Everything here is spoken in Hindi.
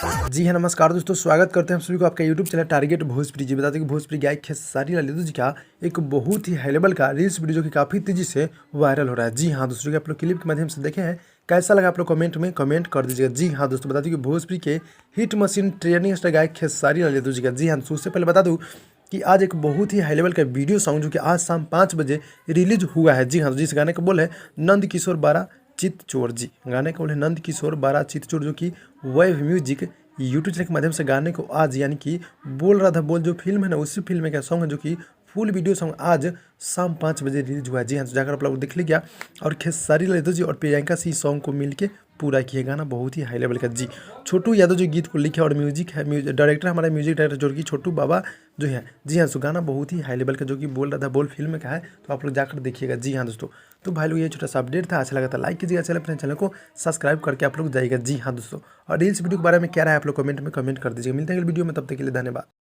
जी हाँ, नमस्कार दोस्तों, स्वागत करते हैं हम सभी को आपका यूट्यूब चैनल टारगेट भोजपुरी जी। बताते हैं कि भोजपुरी गायक खेसारी लाल यादव जी का एक बहुत ही हाई लेवल का रील्स वीडियो जो कि काफ़ी तेज़ी से वायरल हो रहा है। जी हाँ दोस्तों, कि आप लोग क्लिप के माध्यम से देखे हैं, कैसा लगा आप लोग कमेंट में कमेंट कर दीजिएगा। जी हाँ दोस्तों, बता दूँ कि भोजपुरी के हिट मशीन ट्रेंडिंग स्टार गायक खेसारी लाल यादव जी का, जी हाँ दोस्तों, उससे पहले बता दूँ कि आज एक बहुत ही हाई लेवल का वीडियो सॉन्ग जो कि आज शाम 5 बजे रिलीज हुआ है। जी हाँ, जिस गाने का बोल है नंद किशोर बारा चित चोर जी, गाने का बोल है नंद किशोर बारा चित चोर, जो कि वैव म्यूजिक यूट्यूब चैनल के माध्यम से गाने को आज यानी कि बोल रहा था बोल जो फिल्म है ना, उसी फिल्म का सॉन्ग है, जो कि फुल वीडियो सॉन्ग आज शाम 5 बजे रिलीज हुआ है। जी हाँ, तो जाकर आप लोग देख लीजिए। और खेसारी लाल यादव जी और प्रियंका सिंह सॉन्ग को मिलके पूरा किए, गाना बहुत ही हाई लेवल का। जी, छोटू यादव जो गीत को लिखे और म्यूजिक है, डायरेक्टर हमारा म्यूजिक डायरेक्टर जो कि छोटू बाबा जो है। जी हाँ, सो गाना बहुत ही हाई लेवल का, जो कि बोल रहा था बोल फिल्म का है, तो आप लोग जाकर देखिएगा। जी हाँ दोस्तों, तो भाई लोग ये छोटा सा अपडेट था, अच्छा लगा था लाइक कीजिएगा, चैनल अपने चैनल को सब्सक्राइब करके आप लोग जाइएगा। जी हाँ दोस्तों, और रील्स वीडियो के बारे में क्या रहा है आप लोग कमेंट में कमेंट कर दीजिएगा। मिलते हैं अगले वीडियो में, तब तक के लिए धन्यवाद।